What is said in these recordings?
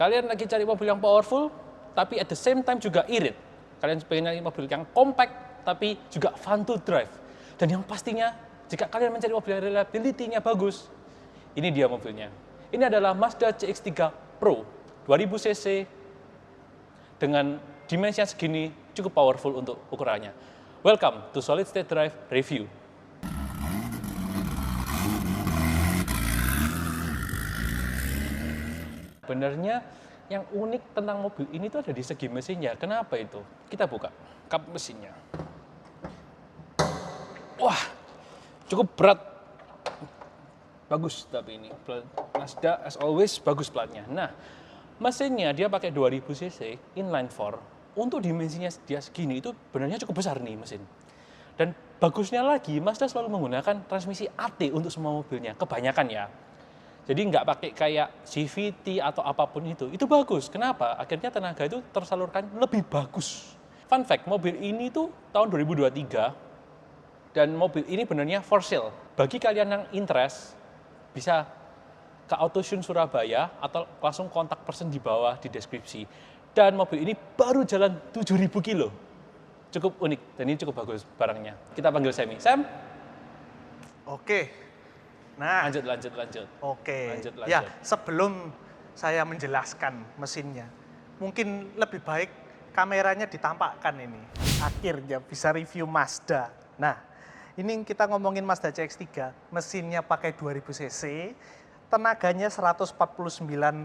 Kalian lagi cari mobil yang powerful, tapi at the same time juga irit. Kalian pengen nyari mobil yang compact, tapi juga fun to drive. Dan yang pastinya, jika kalian mencari mobil yang reliability-nya bagus, ini dia mobilnya. Ini adalah Mazda CX-3 Pro 2000 cc dengan dimensi yang segini cukup powerful untuk ukurannya. Welcome to Solid State Drive Review. Sebenarnya yang unik tentang mobil ini tuh ada di segi mesinnya. Kenapa itu? Kita buka kap mesinnya. Wah, cukup berat. Bagus tapi ini. Mazda as always bagus platnya. Nah, mesinnya dia pakai 2000 cc inline 4. Untuk dimensinya dia segini itu benar-benar cukup besar nih mesin. Dan bagusnya lagi, Mazda selalu menggunakan transmisi AT untuk semua mobilnya. Kebanyakan ya. Jadi nggak pakai kayak CVT atau apapun itu bagus. Kenapa? Akhirnya tenaga itu tersalurkan lebih bagus. Fun fact, mobil ini tuh tahun 2023 dan mobil ini benernya for sale. Bagi kalian yang interest, bisa ke Autotune Surabaya atau langsung kontak person di bawah di deskripsi. Dan mobil ini baru jalan 7.000 kilo. Cukup unik dan ini cukup bagus barangnya. Kita panggil Semi. Sam? Oke. Nah, lanjut. Oke. Lanjut. Ya, sebelum saya menjelaskan mesinnya, mungkin lebih baik kameranya ditampakkan ini. Akhirnya bisa review Mazda. Nah, ini kita ngomongin Mazda CX-3, mesinnya pakai 2000 cc, tenaganya 149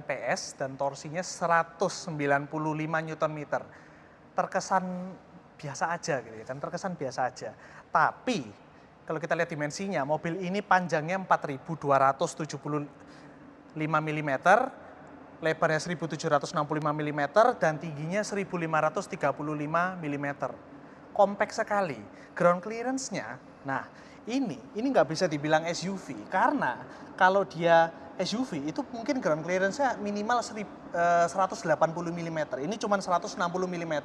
PS dan torsinya 195 Nm. Terkesan biasa aja gitu ya kan, terkesan biasa aja. Tapi kalau kita lihat dimensinya, mobil ini panjangnya 4.275 mm, lebarnya 1.765 mm, dan tingginya 1.535 mm. Compact sekali. Ground clearance-nya, nah ini nggak bisa dibilang SUV, karena kalau dia SUV itu mungkin ground clearance-nya minimal 180 mm, ini cuma 160 mm.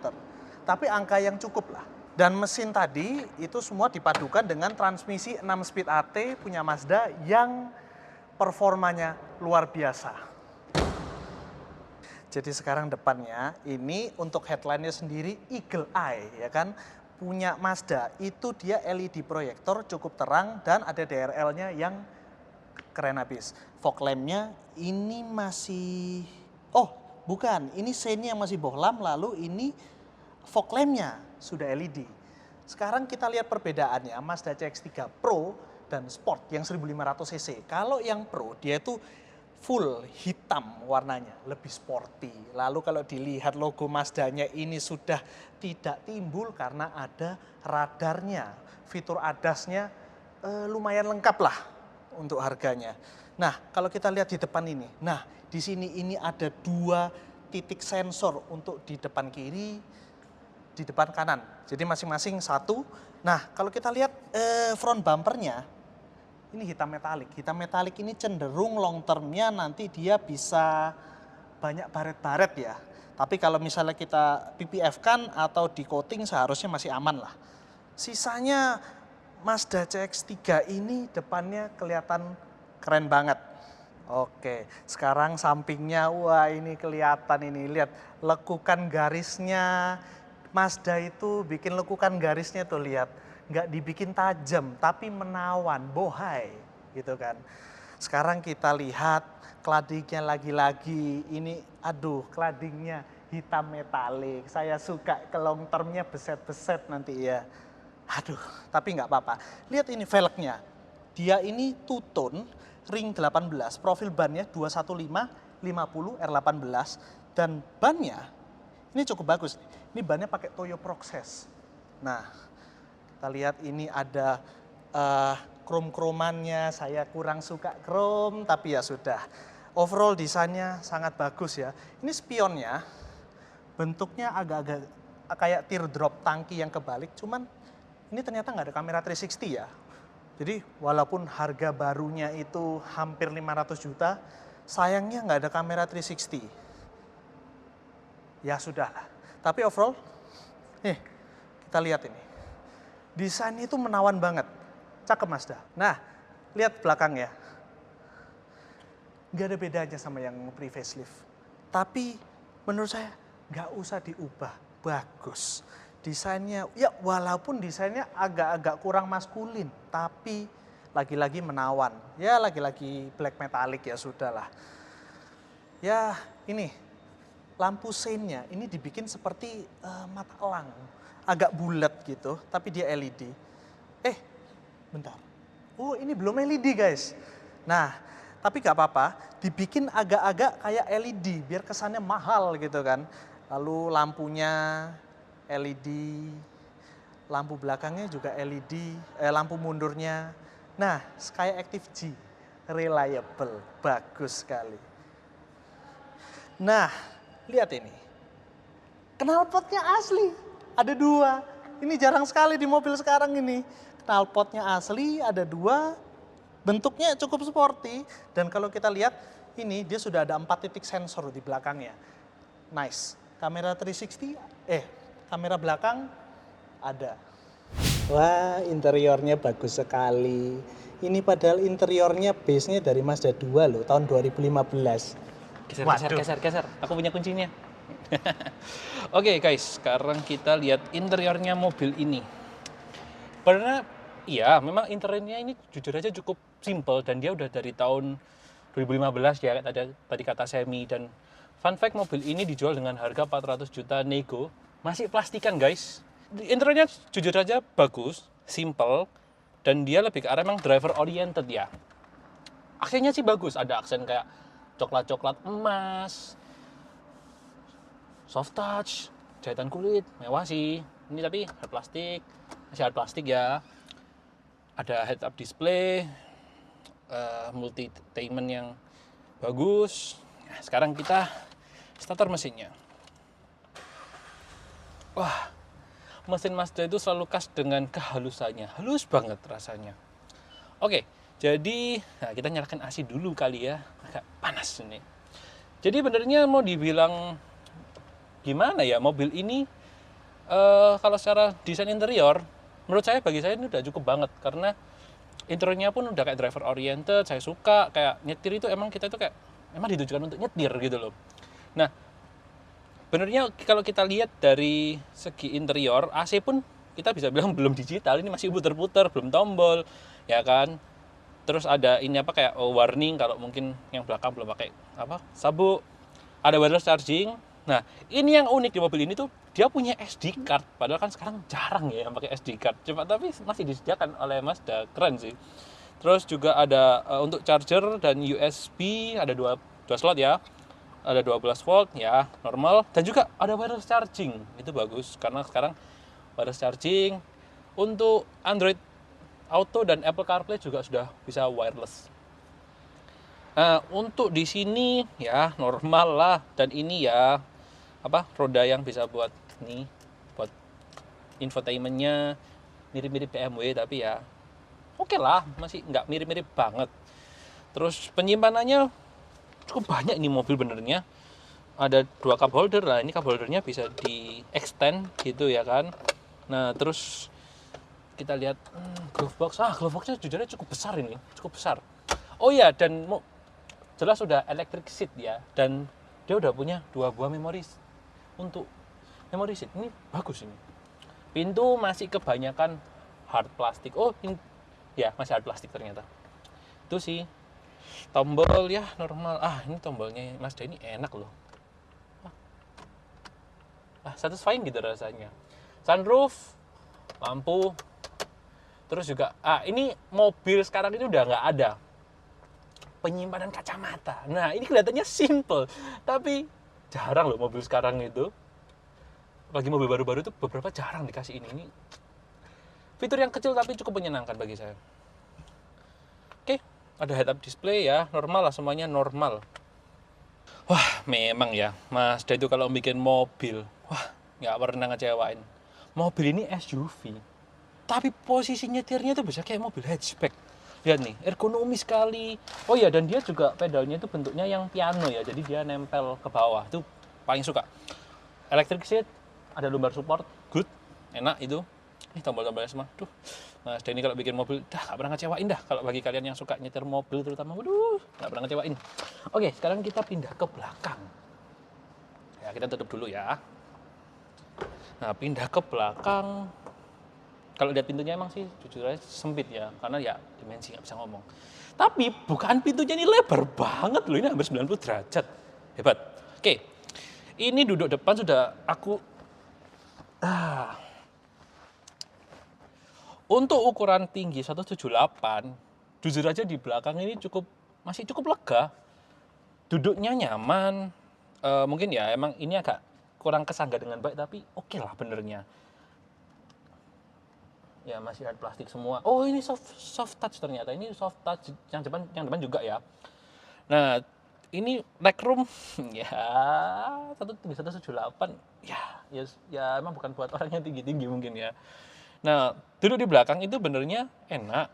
Tapi angka yang cukup lah. Dan mesin tadi itu semua dipadukan dengan transmisi 6 speed AT punya Mazda yang performanya luar biasa. Jadi sekarang depannya ini untuk headline-nya sendiri Eagle Eye ya kan. Punya Mazda itu dia LED proyektor cukup terang dan ada DRL-nya yang keren habis. Fog lamp-nya ini masih bukan, ini sein-nya yang masih bohlam, lalu ini fog lamp-nya sudah LED. Sekarang kita lihat perbedaannya Mazda CX-3 Pro dan Sport yang 1500 cc. Kalau yang Pro dia itu full hitam warnanya, lebih sporty. Lalu kalau dilihat logo Mazda-nya ini sudah tidak timbul karena ada radarnya. Fitur ADAS-nya lumayan lengkap lah untuk harganya. Nah, kalau kita lihat di depan ini. Nah, di sini ini ada 2 titik sensor untuk di depan kiri, di depan kanan. Jadi masing-masing 1. Nah, kalau kita lihat front bumpernya, ini hitam metalik. Hitam metalik ini cenderung long termnya nanti dia bisa banyak baret-baret ya. Tapi kalau misalnya kita PPF kan atau di coating seharusnya masih aman lah. Sisanya Mazda CX-3 ini depannya kelihatan keren banget. Oke, sekarang sampingnya, wah ini kelihatan ini. Lihat lekukan garisnya. Mazda itu bikin lekukan garisnya tuh lihat, nggak dibikin tajam tapi menawan, bohai gitu kan. Sekarang kita lihat kladingnya lagi-lagi, ini aduh kladingnya hitam metalik. Saya suka ke long termnya beset-beset nanti ya. Aduh, tapi nggak apa-apa. Lihat ini velgnya, dia ini two-tone ring 18, profil bannya 215 50 R18 dan bannya ini cukup bagus. Ini bannya pakai Toyo Proxes. Nah, kita lihat ini ada krom-kromannya. Saya kurang suka krom, tapi ya sudah. Overall desainnya sangat bagus ya. Ini spionnya, bentuknya agak-agak kayak teardrop tangki yang kebalik. Cuman ini ternyata nggak ada kamera 360 ya. Jadi walaupun harga barunya itu hampir 500 juta, sayangnya nggak ada kamera 360. Ya sudahlah. Tapi overall, kita lihat ini. Desain itu menawan banget. Cakep Mazda. Nah, lihat belakangnya. Nggak ada bedanya sama yang pre-facelift. Tapi menurut saya nggak usah diubah, bagus. Desainnya, ya walaupun desainnya agak-agak kurang maskulin, tapi lagi-lagi menawan. Ya lagi-lagi black metallic ya sudahlah. Ya ini lampu seinnya ini dibikin seperti mata elang, agak bulat gitu, tapi dia LED. Bentar. Oh ini belum LED guys. Nah, tapi gak apa-apa, dibikin agak-agak kayak LED, biar kesannya mahal gitu kan. Lalu lampunya LED, lampu belakangnya juga LED, lampu mundurnya. Nah, Sky Active G, reliable, bagus sekali. Nah, lihat ini. Knalpotnya asli, ada 2. Ini jarang sekali di mobil sekarang ini. Knalpotnya asli, ada 2. Bentuknya cukup sporty. Dan kalau kita lihat, ini dia sudah ada 4 titik sensor di belakangnya. Nice. Kamera 360, kamera belakang ada. Wah, interiornya bagus sekali. Ini padahal interiornya base-nya dari Mazda 2 loh, tahun 2015. Geser. Aku punya kuncinya. Oke guys, sekarang kita lihat interiornya mobil ini. Karena iya, memang interiornya ini jujur aja cukup simple dan dia udah dari tahun 2015 ya tadi kata Semi. Dan fun fact, mobil ini dijual dengan harga 400 juta nego, masih plastikan guys. Interiornya jujur aja bagus, simple, dan dia lebih ke arah memang driver oriented ya. Aksennya sih bagus, ada aksen kayak coklat-coklat emas, soft touch, jahitan kulit, mewah sih. Ini tapi hard plastik, masih hard plastik ya. Ada head up display, multi-tainment yang bagus. Nah, sekarang kita starter mesinnya. Wah, mesin Mazda itu selalu khas dengan kehalusannya, halus banget rasanya. Oke, jadi kita nyalakan AC dulu kali ya, agak panas ini. Jadi benernya mau dibilang gimana ya, mobil ini kalau secara desain interior, menurut saya, bagi saya ini udah cukup banget. Karena interiornya pun udah kayak driver oriented, saya suka. Kayak nyetir itu emang kita itu kayak, emang ditujukan untuk nyetir gitu loh. Nah, benernya kalau kita lihat dari segi interior, AC pun kita bisa bilang belum digital, ini masih puter-puter, belum tombol, ya kan. Terus ada ini apa kayak warning kalau mungkin yang belakang belum pakai sabuk. Ada wireless charging. Nah, ini yang unik di mobil ini tuh, dia punya SD card. Padahal kan sekarang jarang ya yang pakai SD card. Cuma tapi masih disediakan oleh Mazda, keren sih. Terus juga ada untuk charger dan USB, ada dua slot ya. Ada 12 volt ya, normal. Dan juga ada wireless charging. Itu bagus karena sekarang wireless charging untuk Android Auto dan Apple CarPlay juga sudah bisa wireless. Untuk di sini ya normal lah, dan ini ya roda yang bisa buat infotainmentnya mirip-mirip BMW, tapi ya oke lah, masih nggak mirip-mirip banget. Terus penyimpanannya cukup banyak ini mobil benernya. Ada 2 cup holder lah, ini cup holdernya bisa di extend gitu ya kan. Nah terus kita lihat glove box. Glove boxnya jujurnya cukup besar ini, cukup besar. Oh ya, dan jelas sudah electric seat ya, dan dia udah punya 2 buah memori untuk memory seat. Ini bagus ini. Pintu masih kebanyakan hard plastik. Ya masih hard plastik ternyata. Itu sih. Tombol ya normal. Ini tombolnya Mazda ini enak loh. Satisfying gitu rasanya. Sunroof, lampu. Terus juga ini mobil sekarang ini udah nggak ada penyimpanan kacamata. Nah, ini kelihatannya simple, tapi jarang loh mobil sekarang itu. Bagi mobil baru-baru itu beberapa jarang dikasih ini. Fitur yang kecil tapi cukup menyenangkan bagi saya. Oke, ada head up display ya, normal lah, semuanya normal. Wah, memang ya, Mazda itu kalau bikin mobil, nggak pernah ngecewain. Mobil ini SUV, tapi posisi nyetirnya itu bisa kayak mobil hatchback. Lihat nih, ergonomis sekali. Oh ya, dan dia juga pedalnya itu bentuknya yang piano ya, jadi dia nempel ke bawah. Itu paling suka. Electric seat, ada lumbar support, good, enak itu. Ini tombol-tombolnya semua. Mas Denny kalau bikin mobil, gak pernah ngecewain dah. Kalau bagi kalian yang suka nyetir mobil terutama, gak pernah ngecewain. Oke, sekarang kita pindah ke belakang. kita tutup dulu ya. Nah, pindah ke belakang. Kalau lihat pintunya emang sih jujur aja sempit ya, karena ya dimensi nggak bisa ngomong. Tapi bukaan pintunya ini lebar banget loh, ini hampir 90 derajat. Hebat. Oke, ini duduk depan sudah aku... Untuk ukuran tinggi 178, jujur aja di belakang ini masih cukup lega. Duduknya nyaman, mungkin ya emang ini agak kurang kesangga dengan baik, tapi oke lah benernya. Ya masih hard plastik semua. Oh ini soft touch ternyata, ini soft touch yang depan juga ya. Nah ini legroom ya 178 ya emang bukan buat orang yang tinggi mungkin ya. Nah duduk di belakang itu benernya enak.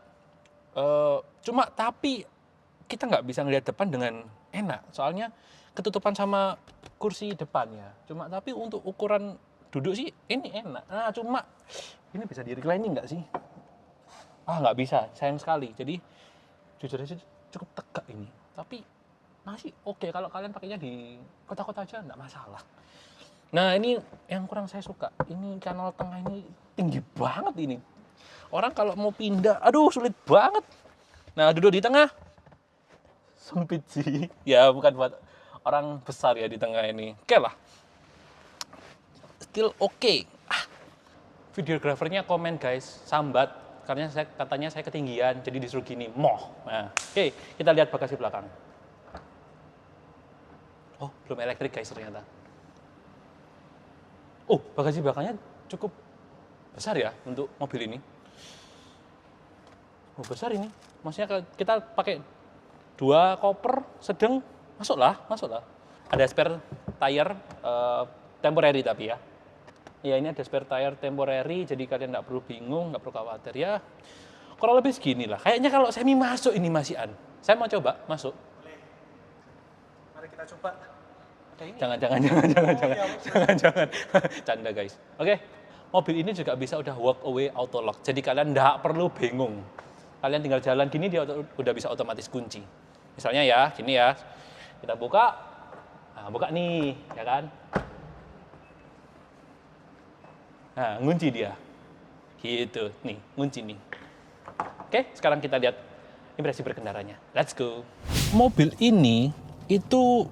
Cuma tapi kita nggak bisa ngelihat depan dengan enak, soalnya ketutupan sama kursi depannya. Cuma tapi untuk ukuran duduk sih ini enak. Nah cuma ini bisa di reclining nggak sih? Nggak bisa, sayang sekali. Jadi jujur aja cukup tegak ini. Tapi masih oke kalau kalian pakainya di kota-kota aja nggak masalah. Nah ini yang kurang saya suka. Ini kanal tengah ini tinggi banget ini. Orang kalau mau pindah, aduh sulit banget. Nah duduk di tengah, sempit sih. Ya bukan buat orang besar ya di tengah ini. Oke lah. Still oke. Videografernya komen guys, sambat. Karena katanya saya ketinggian, jadi disuruh gini, moh. Nah, oke, kita lihat bagasi belakang. Oh, belum elektrik guys ternyata. Oh, bagasi belakangnya cukup besar ya untuk mobil ini. Oh, besar ini. Maksudnya kita pakai 2 koper sedang, masuklah. Ada spare tire temporary tapi ya. Ya ini ada spare tire temporary, jadi kalian nggak perlu bingung, nggak perlu khawatir ya. Kurang lebih segini lah. Kayaknya kalau Semi masuk ini masihan. Saya mau coba masuk. Boleh. Mari kita coba. Jangan. Canda guys. Oke, mobil ini juga bisa udah walk away auto lock. Jadi kalian nggak perlu bingung. Kalian tinggal jalan gini dia udah bisa otomatis kunci. Misalnya ya, gini ya. Kita buka. Nah, buka nih, ya kan? Nah, ngunci dia. Gitu, nih, ngunci nih. Oke, sekarang kita lihat impresi berkendaranya. Let's go. Mobil ini itu,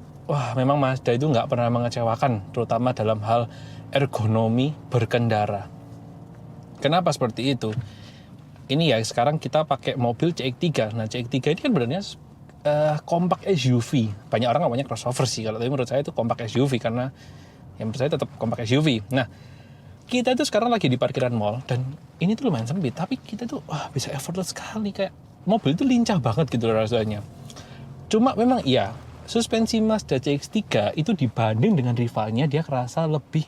memang Mazda itu nggak pernah mengecewakan, terutama dalam hal ergonomi berkendara. Kenapa seperti itu? Ini ya, sekarang kita pakai mobil CX-3. Nah, CX-3 ini kan sebenarnya compact SUV. Banyak orang namanya crossover sih, kalau tapi menurut saya itu compact SUV, karena yang menurut saya tetap compact SUV. Nah, kita itu sekarang lagi di parkiran mall dan ini tuh lumayan sempit, tapi kita tuh bisa effortless sekali, kayak mobil itu lincah banget gitu rasanya. Cuma memang iya, suspensi Mazda CX-3 itu dibanding dengan rivalnya dia kerasa lebih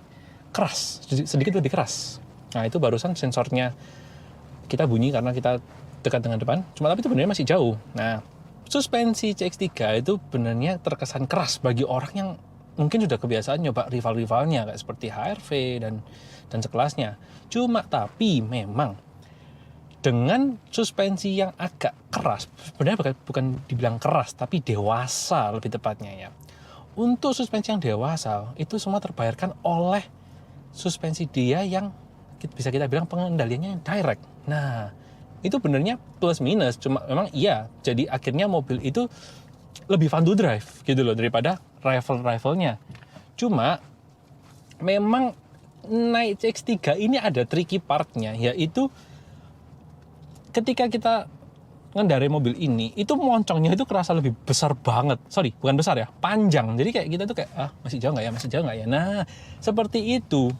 keras, sedikit lebih keras. Nah itu barusan sensornya kita bunyi karena kita dekat dengan depan, cuma tapi itu benernya masih jauh. Nah suspensi CX-3 itu benernya terkesan keras bagi orang yang mungkin sudah kebiasaan nyoba rival-rivalnya kayak seperti HR-V dan sekelasnya. Cuma tapi memang dengan suspensi yang agak keras, sebenarnya bukan dibilang keras, tapi dewasa lebih tepatnya ya. Untuk suspensi yang dewasa, itu semua terbayarkan oleh suspensi dia yang bisa kita bilang pengendaliannya yang direct. Nah, itu benernya plus minus, cuma memang iya, jadi akhirnya mobil itu lebih fun to drive gitu loh daripada rival-rivalnya. Cuma memang naik CX-3 ini ada tricky partnya, yaitu ketika kita ngendarai mobil ini, itu moncongnya itu kerasa lebih besar banget. Sorry, bukan besar ya, panjang. Jadi kayak kita tuh kayak, masih jauh nggak ya? Nah, seperti itu.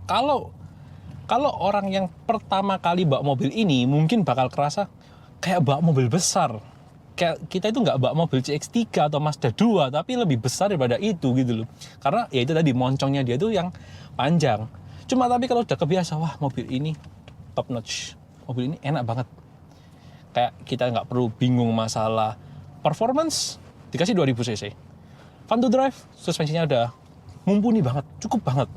Kalau orang yang pertama kali bawa mobil ini, mungkin bakal kerasa kayak bawa mobil besar. Kayak kita itu nggak bawa mobil CX-3 atau Mazda 2, tapi lebih besar daripada itu gitu loh. Karena ya itu tadi, moncongnya dia tuh yang panjang. Cuma tapi kalau udah kebiasa, wah mobil ini top notch. Mobil ini enak banget. Kayak kita nggak perlu bingung masalah performance, dikasih 2000 cc. Fun to drive, suspensinya udah mumpuni banget, cukup banget.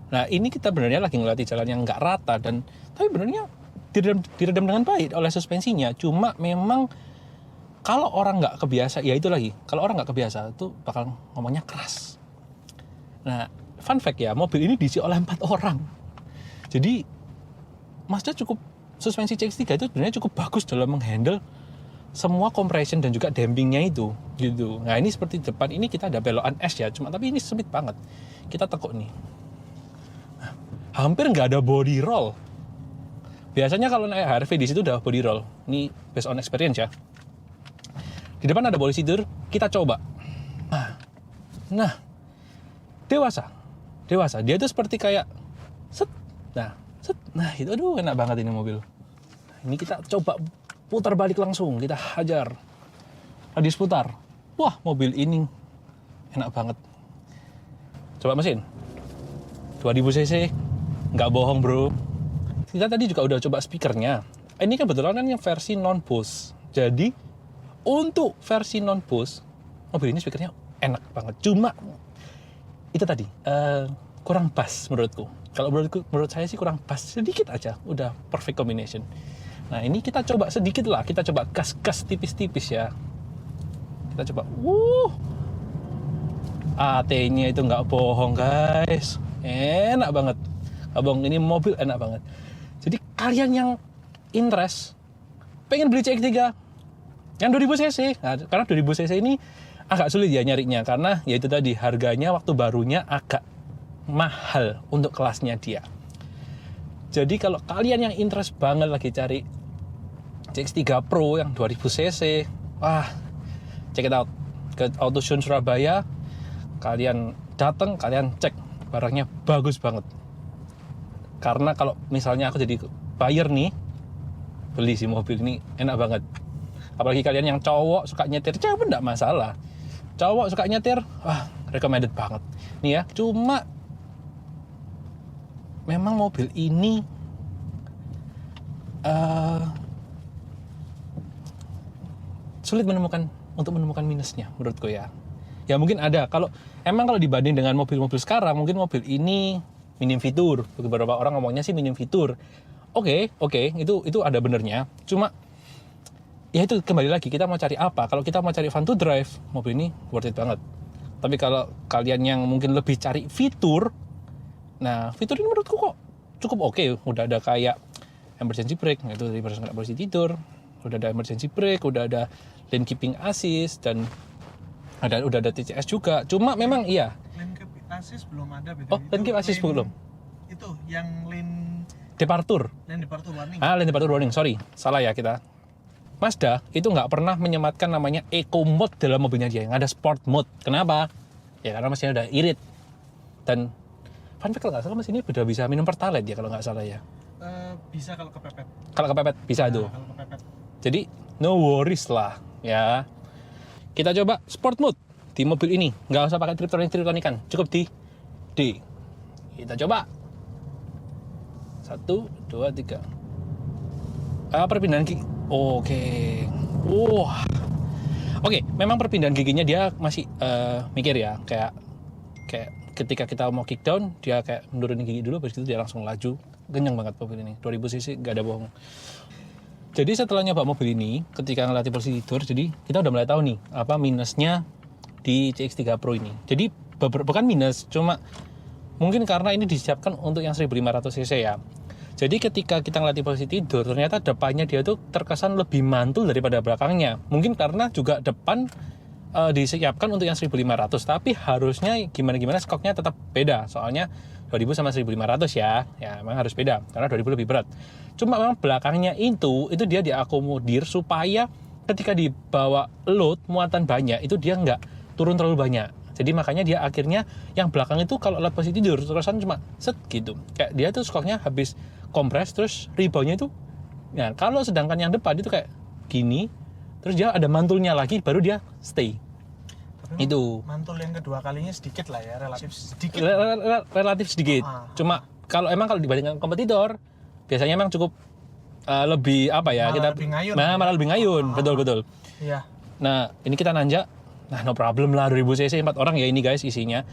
Nah ini kita benernya lagi ngelatih jalan yang nggak rata, tapi benernya diredam dengan baik oleh suspensinya. Cuma memang kalau orang nggak kebiasa, ya itu lagi, kalau orang nggak kebiasa itu bakal ngomongnya keras. Nah, fun fact ya, mobil ini diisi oleh 4 orang. Jadi Mazda suspensi CX-3 itu sebenarnya cukup bagus dalam menghandle semua compression dan juga dampingnya itu gitu. Nah ini seperti depan ini kita ada belokan S ya, tapi ini sempit banget. Kita tekuk nih. Nah, hampir nggak ada body roll. Biasanya kalau naik HRV di situ udah body roll. Ini based on experience ya. Di depan ada polisi tidur, kita coba. Nah, dewasa. Dia itu seperti kayak set. Nah itu aduh enak banget ini mobil. Nah, ini kita coba putar balik langsung, kita hajar. Radius putar. Wah, mobil ini enak banget. Coba mesin. 2000 cc. Nggak bohong, bro. Kita tadi juga udah coba speakernya. Ini kan kebetulan kan yang versi non-Bose. Jadi, untuk versi non-Bose, mobil ini speakernya enak banget. Cuma, itu tadi, kurang pas menurutku. Kalau menurut saya sih kurang pas. Sedikit aja, udah perfect combination. Nah ini kita coba sedikit lah, kita coba gas tipis-tipis ya. Kita coba, AT-nya itu nggak bohong guys, enak banget. Abang ini mobil enak banget. Jadi kalian yang interest, pengen beli CX-3 yang 2000 cc, nah, karena 2000 cc ini agak sulit ya nyarinya, karena ya itu tadi harganya waktu barunya agak mahal untuk kelasnya dia. Jadi kalau kalian yang interest banget lagi cari CX-3 Pro yang 2000 cc, wah, check it out. Ke AutoZone Surabaya, kalian datang, kalian cek, barangnya bagus banget. Karena kalau misalnya aku jadi buyer nih, beli si mobil ini enak banget. Apalagi kalian yang cowok suka nyetir, cewek enggak masalah. Cowok suka nyetir, wah, recommended banget. Nih ya, cuma memang mobil ini sulit untuk menemukan minusnya menurutku ya. Ya mungkin ada, kalau dibanding dengan mobil-mobil sekarang, mungkin mobil ini minim fitur. Beberapa orang ngomongnya sih minim fitur. Oke, itu ada benernya. Cuma ya itu kembali lagi, kita mau cari apa? Kalau kita mau cari fun to drive, mobil ini worth it banget. Tapi kalau kalian yang mungkin lebih cari fitur, nah fitur ini menurutku kok cukup oke. Udah ada kayak emergency brake, itu dari posisi tidur. Udah ada emergency brake, udah ada lane keeping assist, dan udah ada TCS juga. Cuma memang iya. Lane keeping assist belum ada. Oh, lane keeping assist belum? Itu yang lane departure. Lane departure warning. Lane departure warning. Sorry, salah ya kita. Mazda itu nggak pernah menyematkan namanya Eco Mode dalam mobilnya dia. Yang ada Sport Mode. Kenapa? Ya karena mesinnya udah irit. Dan fun fact, kalau nggak salah mesin ini udah bisa minum Pertalite ya kalau nggak salah ya. Bisa kalau kepepet. Kalau kepepet bisa tuh. Kalau kepepet. Jadi no worries lah ya. Kita coba Sport Mode di mobil ini. Nggak usah pakai triptonikan, cukup di D. Kita coba. 1, 2, 3. Perpindahan gigi. Oke. Wah. Oke, memang perpindahan giginya dia masih mikir ya, kayak ketika kita mau kick down, dia kayak menuruni gigi dulu, habis itu dia langsung laju. Kenyang banget mobil ini, 2000 cc, nggak ada bohong. Jadi setelah nyoba mobil ini, ketika ngelatih posisi tidur, jadi kita udah mulai tahu nih, apa minusnya di CX-3 Pro ini. Jadi bukan minus, cuma mungkin karena ini disiapkan untuk yang 1500 cc ya. Jadi ketika kita ngelatih posisi tidur, ternyata depannya dia tuh terkesan lebih mantul daripada belakangnya. Mungkin karena juga depan disiapkan untuk yang 1500, tapi harusnya gimana skoknya tetap beda. Soalnya 2000 sama 1500 ya memang harus beda, karena 2000 lebih berat. Cuma memang belakangnya itu dia diakomodir supaya ketika dibawa load muatan banyak, itu dia nggak turun terlalu banyak. Jadi makanya dia akhirnya yang belakang itu kalau alat posisi tidur terusan cuma set gitu. Kayak dia tuh skoknya habis kompres, terus reboundnya itu, ya kalau sedangkan yang depan itu kayak gini, terus dia ada mantulnya lagi, baru dia stay. Tapi itu mantul yang kedua kalinya sedikit lah ya, relatif sedikit. Relatif sedikit. Cuma kalau dibandingkan kompetitor, biasanya emang cukup lebih apa ya, malah lebih ngayun. Malah lebih ngayun, betul. Iya. Nah ini kita nanjak, nah no problem lah, 2000 cc 4 orang ya ini guys isinya.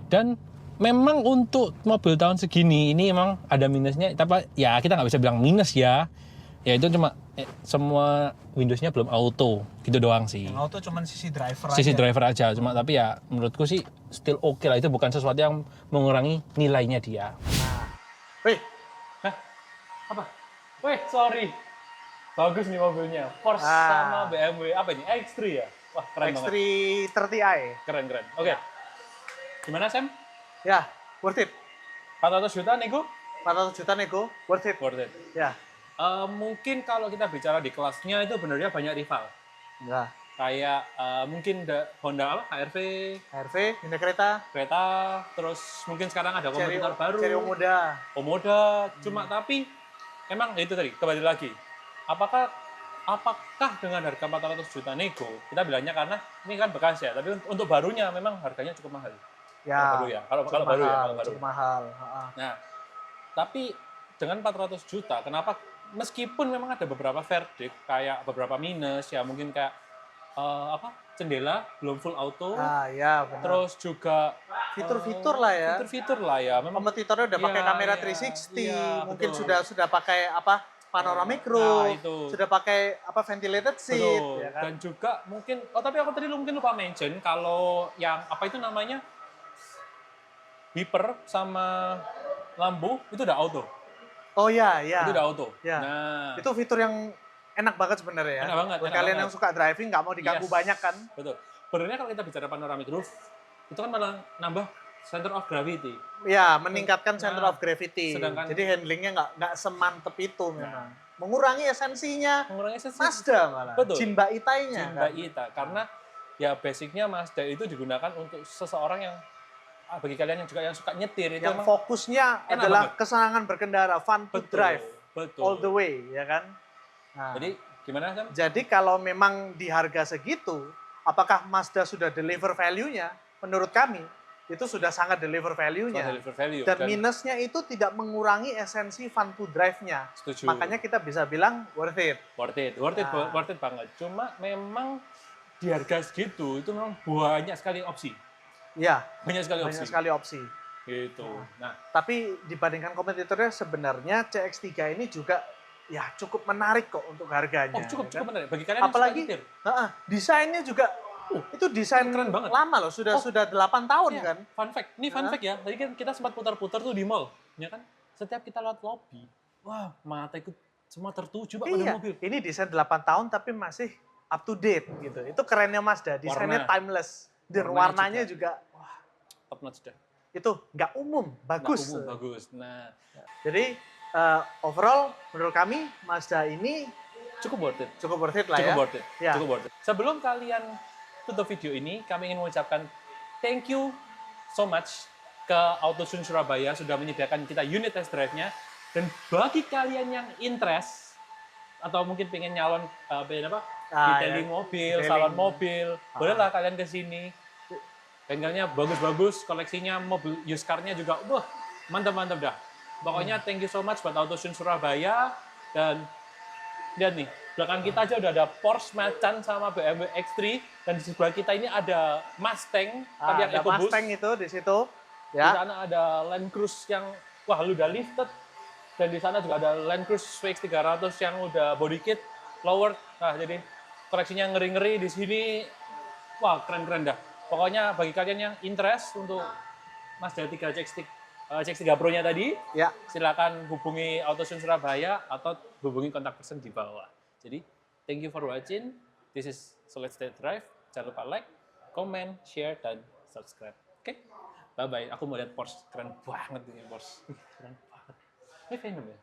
Dan memang untuk mobil tahun segini ini emang ada minusnya, tapi ya kita nggak bisa bilang minus ya. Ya itu cuma semua Windows-nya belum auto, gitu doang sih. Yang auto cuman sisi driver Sisi aja. driver aja, cuma tapi ya menurutku sih still oke lah. Itu bukan sesuatu yang mengurangi nilainya dia. Wih, Hah? Apa? Wih, sorry. Bagus nih mobilnya. Porsche Ah. sama BMW. Apa ini? X3 ya? Wah, keren banget. X330i. Keren. Oke. Gimana, Sam? Ya, worth it. 400 juta nego? 400 juta nego, worth it. Worth it. Ya. Mungkin kalau kita bicara di kelasnya itu benernya banyak rival. Enggak. Kayak mungkin Honda apa? HRV, HRV, Hyundai Creta, kereta, terus mungkin sekarang ada kompetitor baru. Chery Omoda. Omoda. Cuma tapi emang itu tadi kembali lagi. Apakah dengan harga 400 juta nego, kita bilangnya karena ini kan bekas ya, tapi untuk barunya memang harganya cukup mahal. Ya. Kalau baru ya, kalau baru ya, kalau baru. Cukup mahal. Nah, tapi dengan 400 juta, kenapa meskipun memang ada beberapa verdict kayak beberapa minus ya, mungkin kayak jendela belum full auto, Ya benar. terus juga Fitur-fitur lah ya. Fitur-fitur lah ya. Memang Kompetitornya udah pakai Iya, kamera iya, 360, iya, mungkin betul. sudah pakai panoramic Nah, roof, itu. sudah pakai ventilated seat, Betul. ya kan? Dan juga mungkin, tapi aku tadi mungkin lupa mention kalau yang apa itu namanya wiper sama lampu itu udah auto. Oh ya. Itu udah auto. Ya. Nah, Itu fitur yang enak banget sebenarnya ya. Enak banget, Buat enak kalian banget. yang suka driving nggak mau diganggu Yes. banyak kan? betul. Sebenarnya kalau kita bicara panoramic roof, itu kan malah nambah center of gravity. Ya, meningkatkan center Nah, of gravity. sedangkan- Jadi handlingnya nggak semantep itu memang. Mengurangi esensinya Mengurangi sesi Mazda malah. Betul. Jinba Itainya. Cinta kan? Ita, karena ya basicnya Mazda itu digunakan untuk seseorang yang bagi kalian yang juga yang suka nyetir itu Yang emang fokusnya enak adalah banget. kesenangan berkendara, fun to drive betul. all the way, ya kan? Nah, Jadi gimana kan? jadi kalau memang di harga segitu, apakah Mazda sudah deliver value-nya? Menurut kami, itu sudah sangat deliver value-nya. Deliver value Dan minusnya itu tidak mengurangi esensi fun to drive-nya. setuju. Makanya kita bisa bilang worth it. worth it Nah. worth it banget. Cuma memang di harga segitu itu memang banyak sekali opsi. Ya, Banyak sekali opsi. banyak sekali opsi. Gitu. Nah, Tapi dibandingkan kompetitornya sebenarnya CX-3 ini juga ya cukup menarik kok untuk harganya. cukup ya kan? menarik. Bagi kalian Apalagi yang suka nyetir. desainnya juga itu desain keren banget. lama loh, sudah 8 tahun Iya, kan. Fun fact. Ini fun fact ya. Tadi kan kita sempat putar-putar tuh di mall, ya kan? Setiap kita lewat lobby, wah, mata ikut semua tertuju Pak pada Iya, mobil. ini desain 8 tahun tapi masih up to date gitu. Itu kerennya Mazda, desainnya Warna. timeless. Dan Warnanya warnanya juga Top notch dah. itu nggak umum, bagus. Nggak umum, bagus. Nah, Jadi overall menurut kami Mazda ini cukup worth it. cukup worth it lah Cukup ya. worth it. Ya. Cukup worth it. Sebelum kalian tutup video ini, kami ingin mengucapkan thank you so much ke AutoZone Surabaya sudah menyediakan kita unit test drive-nya. Dan bagi kalian yang interest atau mungkin pengen nyalon detailing mobil, detailing. salon mobil, bolehlah kalian ke sini. Bengkelnya bagus-bagus, koleksinya mobil used car-nya juga, wah, mantap-mantap dah. Pokoknya thank you so much buat AutoZone Surabaya. Dan lihat nih, belakang kita aja udah ada Porsche Macan sama BMW X3. Dan di sebelah kita ini ada Mustang, tapi yang Ada EcoBoost. Mustang itu di situ. Di Ya. sana ada Land Cruise yang, wah, udah lifted. Dan di sana juga ada Land Cruise VX300 yang udah body kit, lowered. Nah, jadi koleksinya ngeri-ngeri di sini. Wah, keren-keren dah. Pokoknya bagi kalian yang interest untuk Mazda 3 CX-3 Pro-nya tadi, Ya. silakan hubungi AutoZone Surabaya atau hubungi kontak person di bawah. Jadi, thank you for watching. This is Solid State Drive. Jangan lupa like, comment, share, dan subscribe. Oke? Bye-bye. Aku mau lihat Porsche. Keren banget ini Porsche. Keren banget. Ini Venom ya?